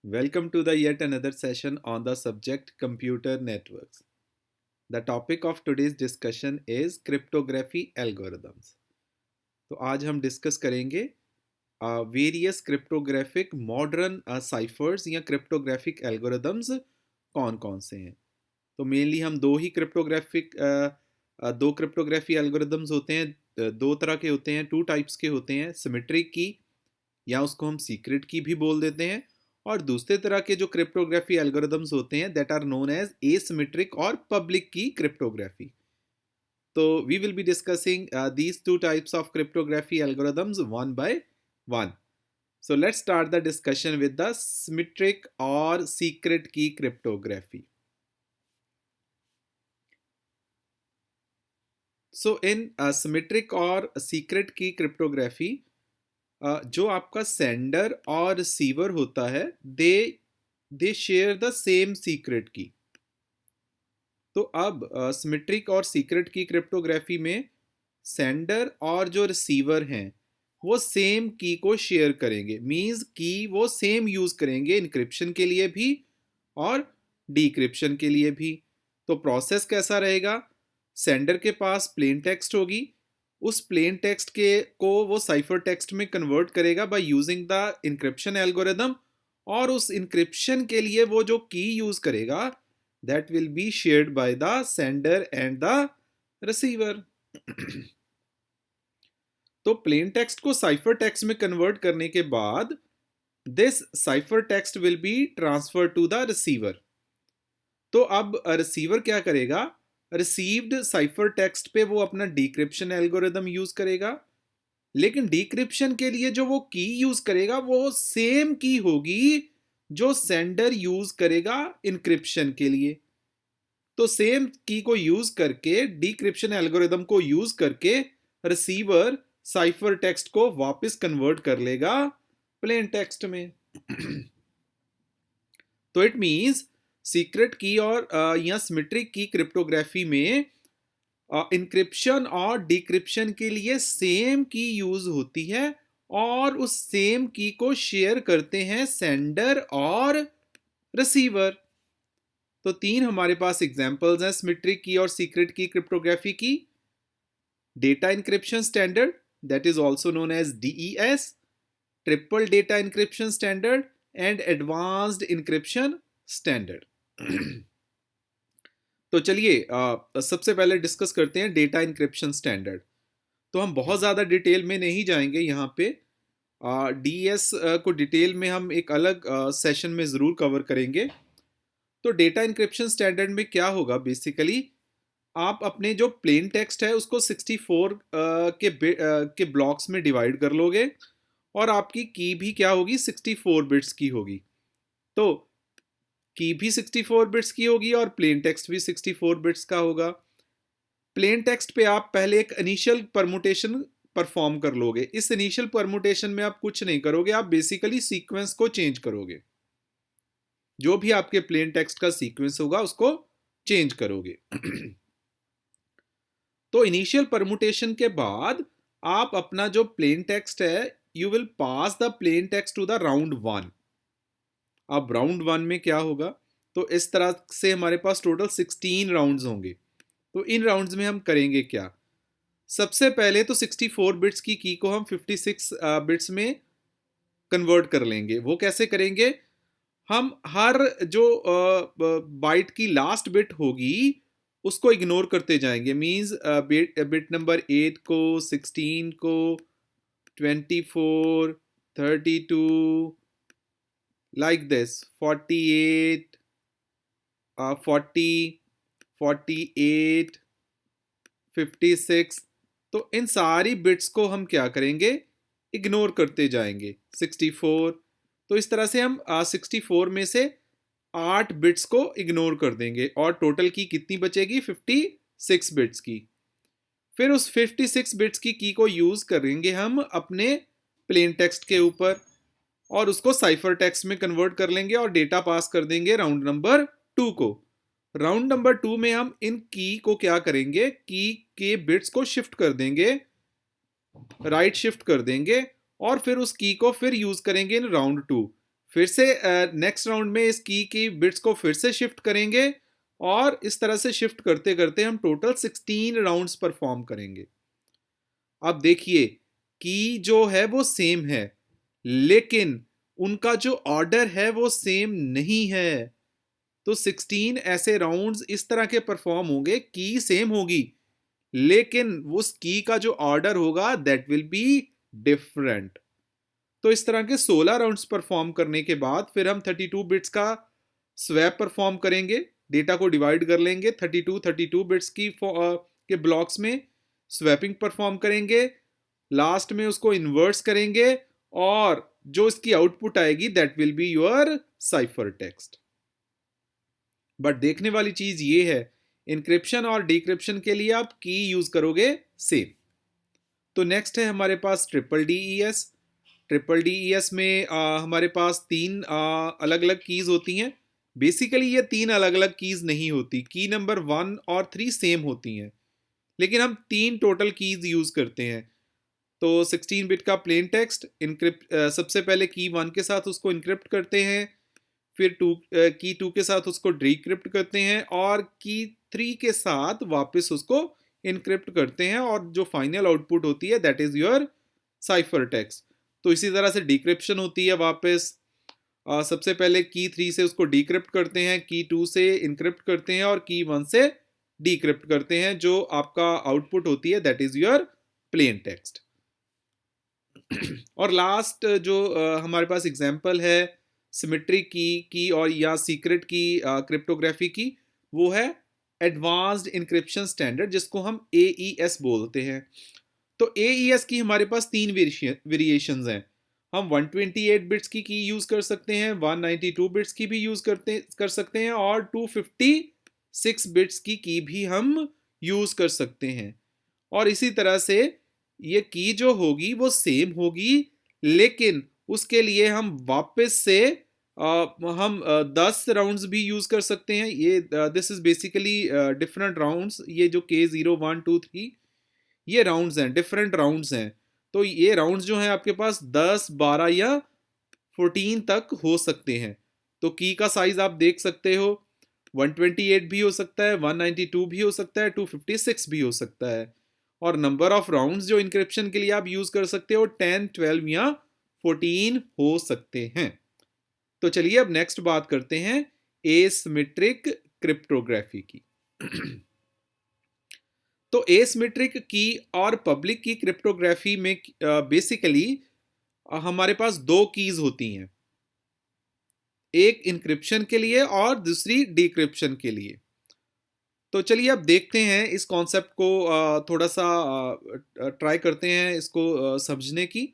Welcome to the yet another session on the subject computer networks. The topic of today's discussion is cryptography algorithms. तो आज हम discuss करेंगे various cryptographic modern cyphers या cryptographic algorithms कौन कौन से हैं। तो मेनली हम दो क्रिप्टोग्राफी एल्गोरिदम्स होते हैं, दो तरह के होते हैं, टू टाइप्स के होते हैं, सिमेट्रिक की या उसको हम सीक्रेट की भी बोल देते हैं, और दूसरे तरह के जो क्रिप्टोग्राफी एल्गोरिदम्स होते हैं that are known as asymmetric और पब्लिक की क्रिप्टोग्राफी। तो we will be discussing these two types of cryptography algorithms one by one. So let's start the discussion with the symmetric or secret key cryptography. So in symmetric और secret key cryptography, जो आपका sender और receiver होता है दे share the same secret की। तो अब symmetric और सीक्रेट की क्रिप्टोग्राफी में सेंडर और जो रिसीवर हैं वो सेम की को शेयर करेंगे, मींस की वो सेम यूज करेंगे इनक्रिप्शन के लिए भी और डीक्रिप्शन के लिए भी। तो प्रोसेस कैसा रहेगा? सेंडर के पास प्लेन टेक्स्ट होगी, उस प्लेन टेक्स्ट के को वो साइफर टेक्स्ट में कन्वर्ट करेगा by using the encryption algorithm, और उस इनक्रिप्शन के लिए वो जो की यूज करेगा that will be shared by the sender and the receiver. तो प्लेन टेक्स्ट को साइफर टेक्स्ट में कन्वर्ट करने के बाद this cipher text will be transfer to the receiver. तो अब रिसीवर क्या करेगा? रिसीव्ड साइफर टेक्स्ट पे वो अपना डिक्रिप्शन एल्गोरिदम यूज करेगा, लेकिन डिक्रिप्शन के लिए जो वो की यूज करेगा वो सेम की होगी जो सेंडर यूज करेगा इनक्रिप्शन के लिए। तो सेम की को यूज करके, डिक्रिप्शन एल्गोरिदम को यूज करके रिसीवर साइफर टेक्स्ट को वापस कन्वर्ट कर लेगा प्लेन टेक्स्ट में। तो इट मींस सीक्रेट की और या सिमेट्रिक की क्रिप्टोग्राफी में इनक्रिप्शन और डिक्रिप्शन के लिए सेम की यूज होती है और उस सेम की को शेयर करते हैं सेंडर और रिसीवर। तो तीन हमारे पास एग्जांपल्स हैं सिमेट्रिक की और सीक्रेट की क्रिप्टोग्राफी की। Data encryption standard that is also known as DES, triple data encryption standard and advanced encryption standard. तो चलिए सबसे पहले डिस्कस करते हैं डेटा इंक्रिप्शन स्टैंडर्ड। तो हम बहुत ज़्यादा डिटेल में नहीं जाएंगे यहाँ पे, DES को डिटेल में हम एक अलग सेशन में ज़रूर कवर करेंगे। तो डेटा इंक्रिप्शन स्टैंडर्ड में क्या होगा? बेसिकली आप अपने जो प्लेन टेक्स्ट है उसको 64 के ब्लॉक्स में डिवाइड कर लोगे, और आपकी की भी क्या होगी? 64 बिट्स की होगी। तो की भी 64 बिट्स की होगी और प्लेन टेक्स्ट भी 64 बिट्स का होगा। प्लेन टेक्स्ट पे आप पहले एक इनिशियल परमुटेशन परफॉर्म कर लोगे। इस इनिशियल परमुटेशन में आप कुछ नहीं करोगे, आप बेसिकली सीक्वेंस को चेंज करोगे। जो भी आपके प्लेन टेक्स्ट का सीक्वेंस होगा उसको चेंज करोगे। तो इनिशियल परमुटेशन के बाद आप अपना जो प्लेन टेक्स्ट है you will pass the plain text to the round 1। अब राउंड 1 में क्या होगा? तो इस तरह से हमारे पास टोटल 16 राउंड्स होंगे। तो इन राउंड्स में हम करेंगे क्या? सबसे पहले तो 64 बिट्स की को हम 56 बिट्स में कन्वर्ट कर लेंगे। वो कैसे करेंगे? हम हर जो बाइट की लास्ट बिट होगी उसको इग्नोर करते जाएंगे, मींस बिट नंबर 8 को, 16 को, 24, 32, like this, 48, 40, 48, 56। तो इन सारी बिट्स को हम क्या करेंगे? इग्नोर करते जाएंगे। 64, तो इस तरह से हम 64 में से 8 बिट्स को इग्नोर कर देंगे और टोटल की कितनी बचेगी? 56 बिट्स की। फिर उस 56 बिट्स की को यूज करेंगे हम अपने प्लेन टेक्स्ट के ऊपर और उसको साइफर टेक्स्ट में कन्वर्ट कर लेंगे और डेटा पास कर देंगे राउंड नंबर 2 को। राउंड नंबर 2 में हम इन की को क्या करेंगे? की के बिट्स को शिफ्ट कर देंगे, राइट शिफ्ट कर देंगे, और फिर उस की को फिर यूज करेंगे इन राउंड 2। फिर से नेक्स्ट राउंड में इस की बिट्स को फिर से शिफ्ट करेंगे और इस तरह से शिफ्ट करते करते हम टोटल 16 राउंड्स परफॉर्म करेंगे। अब देखिए की जो है वो सेम है, लेकिन उनका जो ऑर्डर है वो सेम नहीं है। तो 16 ऐसे राउंड्स इस तरह के परफॉर्म होंगे, की सेम होगी लेकिन उस की का जो ऑर्डर होगा दैट विल बी डिफरेंट। तो इस तरह के 16 राउंड्स परफॉर्म करने के बाद फिर हम 32 बिट्स का स्वैप परफॉर्म करेंगे। डेटा को डिवाइड कर लेंगे 32 बिट्स के ब्लॉक्स में, स्वैपिंग परफॉर्म करेंगे, लास्ट में उसको इन्वर्स करेंगे और जो इसकी आउटपुट आएगी that will be your cipher text. But देखने वाली चीज ये है, इंक्रिप्शन और डिक्रिप्शन के लिए आप की यूज करोगे सेम। तो नेक्स्ट है हमारे पास ट्रिपल डीईएस। ट्रिपल डीईएस में हमारे पास तीन अलग अलग कीज होती हैं। बेसिकली ये तीन अलग अलग कीज नहीं होती, की नंबर 1 और 3 सेम होती हैं, लेकिन हम तीन टोटल कीज यूज करते हैं। तो 16 बिट का प्लेन टेक्स्ट इनक्रिप्ट, सबसे पहले की 1 के साथ उसको इनक्रिप्ट करते हैं, फिर की 2 के साथ उसको डिक्रिप्ट करते हैं और की 3 के साथ वापस उसको इनक्रिप्ट करते हैं और जो फाइनल आउटपुट होती है that is your cipher text. तो इसी तरह से डिक्रिप्शन होती है वापस, सबसे पहले की 3 से उसको डिक्रिप्ट करते हैं, की 2 से इनक्रिप्ट करते हैं और की 1 से डिक्रिप्ट करते हैं। जो आपका आउटपुट होती है that is your plain text. और लास्ट जो हमारे पास एग्जांपल है सिमेट्रिक की और या सीक्रेट की क्रिप्टोग्राफी की, वो है एडवांस्ड इंक्रिप्शन स्टैंडर्ड, जिसको हम AES बोलते हैं। तो AES की हमारे पास तीन वेरिएशंस हैं। हम 128 बिट्स की यूज कर सकते हैं, 192 बिट्स की भी यूज कर सकते हैं और 256 बिट्स की भी हम यूज कर सकते हैं। और इसी तरह से ये की जो होगी वो सेम होगी, लेकिन उसके लिए हम वापस से हम 10 राउंड्स भी यूज कर सकते हैं। ये this is basically different rounds, ये जो K0 1 2 3 ये राउंड्स हैं, डिफरेंट राउंड्स हैं। तो ये राउंड्स जो हैं आपके पास 10 12 या 14 तक हो सकते हैं। तो की का साइज आप देख सकते हो, 128 भी हो सकता है, 192 भी हो सकता है, 256 भी हो सकता है। और नंबर ऑफ राउंड्स जो इंक्रिप्शन के लिए आप यूज कर सकते हो 10 12 या 14 हो सकते हैं। तो चलिए अब नेक्स्ट बात करते हैं एसिमेट्रिक क्रिप्टोग्राफी की। तो एसिमेट्रिक की और पब्लिक की क्रिप्टोग्राफी में बेसिकली हमारे पास दो कीज होती हैं, एक इंक्रिप्शन के लिए और दूसरी डिक्रिप्शन के लिए। तो चलिए अब देखते हैं इस कॉन्सेप्ट को, थोड़ा सा ट्राई करते हैं इसको समझने की।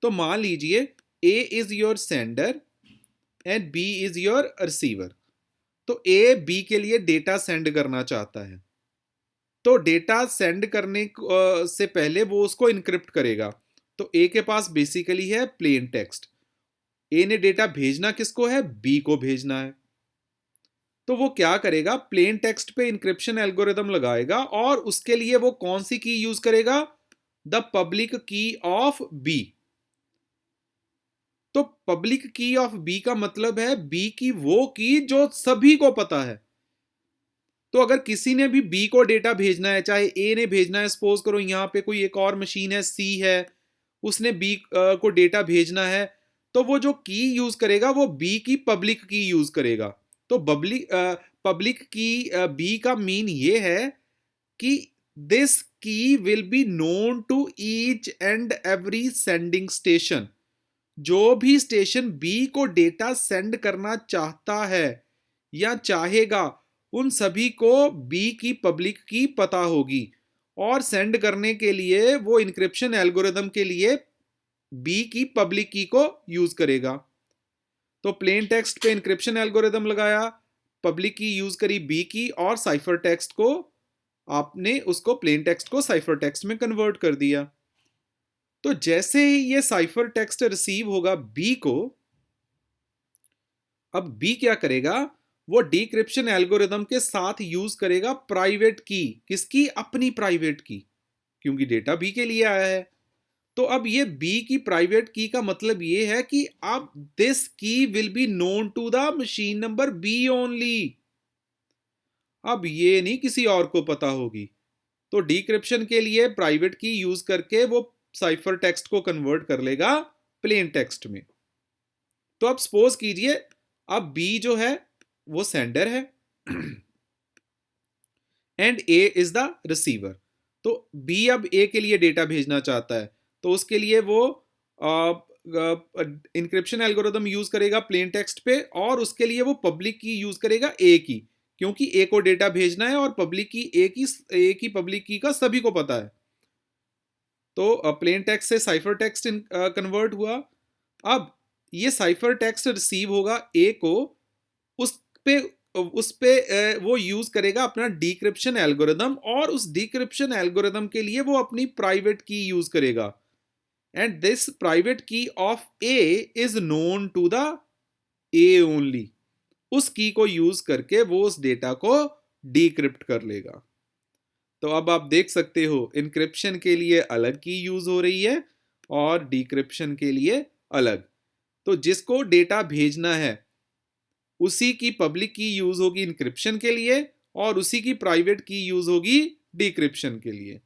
तो मान लीजिए A is your sender and B is your receiver. तो A B के लिए डेटा सेंड करना चाहता है, तो डेटा सेंड करने से पहले वो उसको इनक्रिप्ट करेगा। तो A के पास बेसिकली है प्लेन टेक्स्ट, A ने डेटा भेजना किसको है, B को भेजना है। तो वो क्या करेगा, प्लेन टेक्स्ट पे इंक्रिप्शन एल्गोरिदम लगाएगा और उसके लिए वो कौन सी की यूज करेगा, द पब्लिक की ऑफ B। तो पब्लिक की ऑफ B का मतलब है B की वो की जो सभी को पता है। तो अगर किसी ने भी B को डेटा भेजना है, चाहे A ने भेजना है, सपोज करो यहाँ पे कोई एक और मशीन है C है, उसने B को डेटा भेजना है, तो वो जो की यूज करेगा वो B की पब्लिक की यूज करेगा। तो पब्लिक की B का मीन ये है कि this key will be known to each and every sending station. जो भी स्टेशन B को डेटा सेंड करना चाहता है या चाहेगा, उन सभी को B की पब्लिक की पता होगी और सेंड करने के लिए वो इंक्रिप्शन एल्गोरिदम के लिए B की पब्लिक की को यूज करेगा। तो प्लेन टेक्स्ट पे इंक्रिप्शन एल्गोरिदम लगाया, पब्लिक की यूज करी B की और साइफर टेक्स्ट को आपने उसको प्लेन टेक्स्ट को साइफर टेक्स्ट में कन्वर्ट कर दिया। तो जैसे ही ये साइफर टेक्स्ट रिसीव होगा B को, अब B क्या करेगा, वो डिक्रिप्शन एल्गोरिदम के साथ यूज करेगा प्राइवेट की, किसकी, अपनी प्राइवेट की, क्योंकि डेटा B के लिए आया है। तो अब ये बी की प्राइवेट की का मतलब ये है कि अब this key will be known to the machine number B only. अब ये नहीं किसी और को पता होगी। तो डिक्रिप्शन के लिए प्राइवेट की यूज करके वो साइफर टेक्स्ट को कन्वर्ट कर लेगा प्लेन टेक्स्ट में। तो अब सपोज कीजिए अब बी जो है वो सेंडर है and A is the receiver. तो बी अब ए के लिए डेटा भेजना चाहता है, तो उसके लिए वो इंक्रिप्शन एल्गोरिदम यूज करेगा प्लेन टेक्स्ट पे, और उसके लिए वो पब्लिक की यूज करेगा ए की, क्योंकि ए को डेटा भेजना है और पब्लिक की ए की पब्लिक की का सभी को पता है। तो प्लेन टेक्स्ट से साइफर टेक्स्ट कन्वर्ट हुआ। अब ये साइफर टेक्स्ट रिसीव होगा ए को, उस पे वो यूज करेगा अपना डिक्रिप्शन एल्गोरिदम, और उस डिक्रिप्शन एल्गोरिदम के लिए वो अपनी प्राइवेट की यूज करेगा, and this private key of A is known to the A only. उस की को यूज करके वो उस डेटा को डिक्रिप्ट कर लेगा। तो अब आप देख सकते हो इनक्रिप्शन के लिए अलग की यूज हो रही है और डिक्रिप्शन के लिए अलग। तो जिसको डेटा भेजना है उसी की पब्लिक की यूज होगी इनक्रिप्शन के लिए, और उसी की प्राइवेट की यूज होगी डिक्रिप्शन के लिए।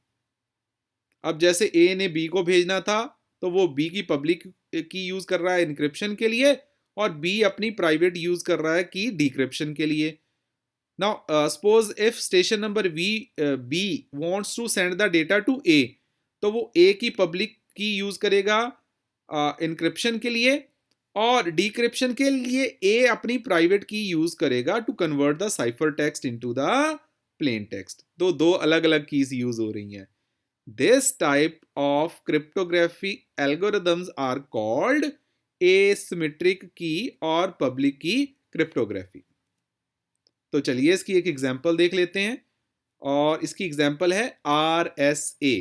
अब जैसे ए ने बी को भेजना था, तो वो बी की पब्लिक की यूज कर रहा है इनक्रिप्शन के लिए, और बी अपनी प्राइवेट यूज कर रहा है की डिक्रिप्शन के लिए। Now suppose if station number B wants to send the data to A, तो वो ए की पब्लिक की यूज करेगा इनक्रिप्शन के लिए, और डिक्रिप्शन के लिए ए अपनी प्राइवेट की यूज करेगा to convert the cipher text into the plain text. तो दो अलग अलग कीज यूज हो रही हैं। This type of cryptography algorithms are called asymmetric key और पब्लिक की क्रिप्टोग्राफी। तो चलिए इसकी एक एग्जांपल देख लेते हैं, और इसकी एग्जांपल है RSA।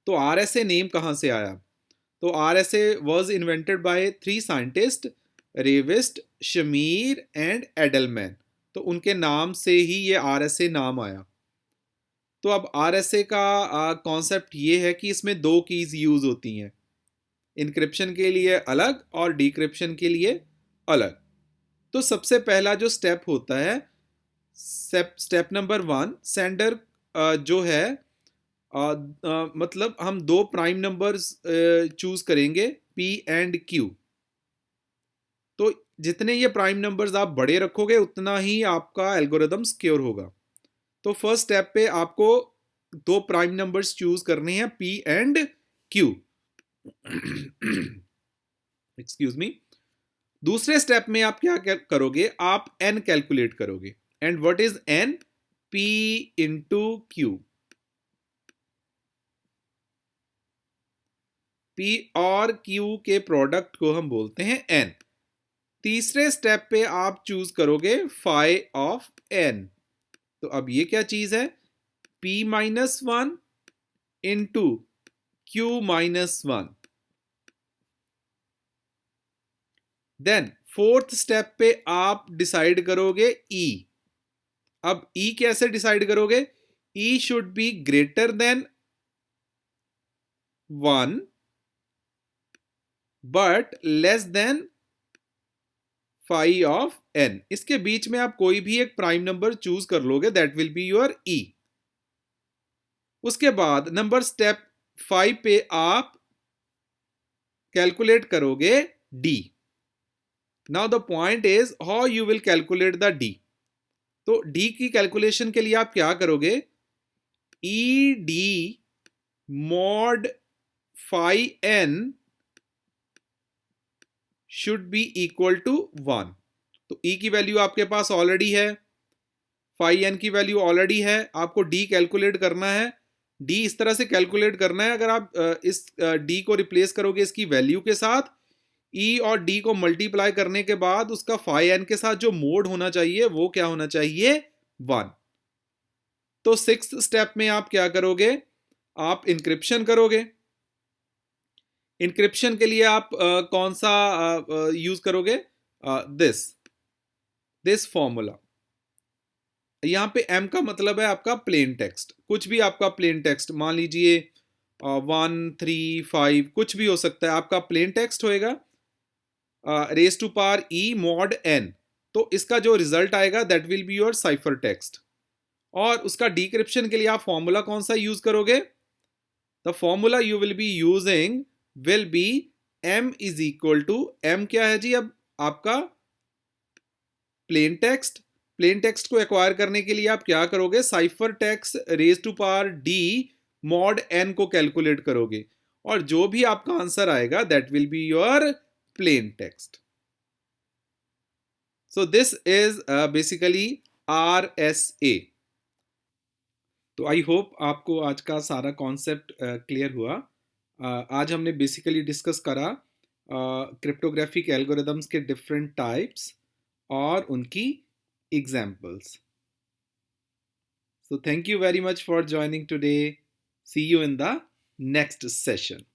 तो RSA नेम कहां से आया? तो RSA was invented by 3 scientists, Rivest, Shamir and Adleman. तो उनके नाम से ही ये RSA नाम आया। तो अब RSA का कॉन्सेप्ट ये है कि इसमें दो कीज यूज होती हैं, इनक्रिप्शन के लिए अलग और डिक्रिप्शन के लिए अलग। तो सबसे पहला जो स्टेप होता है, स्टेप नंबर 1, सेंडर जो है मतलब हम दो प्राइम नंबर्स चूज करेंगे P एंड Q। तो जितने ये प्राइम नंबर्स आप बड़े रखोगे उतना ही आपका एल्गोरिदम सिक्योर होगा। तो फर्स्ट स्टेप पे आपको दो प्राइम नंबर्स चूज करने हैं P and Q। Excuse me. दूसरे स्टेप में आप क्या करोगे, आप n कैलकुलेट करोगे। And what is n? P into Q। P और Q के प्रोडक्ट को हम बोलते हैं n। तीसरे स्टेप पे आप चूज करोगे phi ऑफ n। तो अब ये क्या चीज है? P minus 1 into Q minus 1। Then fourth step पे आप डिसाइड करोगे E। अब E कैसे डिसाइड करोगे? E should be greater than 1 but less than phi of n। इसके बीच में आप कोई भी एक प्राइम नंबर चूज कर लोगे, that will be your E। उसके बाद नंबर स्टेप 5 पे आप कैलकुलेट करोगे D। Now the point is how you will calculate the D। तो D की कैलकुलेशन के लिए आप क्या करोगे? ED mod phi n should be equal to 1। तो E की वैल्यू आपके पास ऑलरेडी है, phi n की वैल्यू ऑलरेडी है, आपको D कैलकुलेट करना है। D इस तरह से कैलकुलेट करना है, अगर आप इस D को रिप्लेस करोगे इसकी वैल्यू के साथ, E और D को मल्टीप्लाई करने के बाद उसका phi n के साथ जो मोड होना चाहिए वो क्या होना चाहिए? 1। तो सिक्स्थ स्टेप में आप क्या करोगे? आप इंक्रिप्शन करोगे। इंक्रिप्शन के लिए आप कौन सा यूज करोगे? This formula. यहाँ पे m का मतलब है आपका प्लेन टेक्स्ट, कुछ भी आपका प्लेन टेक्स्ट, मान लीजिए 1 3 5 कुछ भी हो सकता है आपका प्लेन टेक्स्ट होएगा, raise to power e mod n। तो इसका जो रिजल्ट आएगा that will be your cipher text. और उसका डिक्रिप्शन के लिए आप फॉर्मूला कौन सा यूज करोगे? The formula you will be using will be m is equal to, m क्या है जी अब आपका प्लेन टेक्स्ट। प्लेन टेक्स्ट को एक्वायर करने के लिए आप क्या करोगे? Cipher text raise to power d mod n को कैलकुलेट करोगे, और जो भी आपका आंसर आएगा that will be your plain text. So this is basically RSA। तो आई होप आपको आज का सारा कॉन्सेप्ट क्लियर हुआ। आज हमने बेसिकली डिस्कस करा क्रिप्टोग्राफिक एल्गोरिदम्स के डिफरेंट टाइप्स और उनकी examples. So thank you very much for joining today. See you in the next session.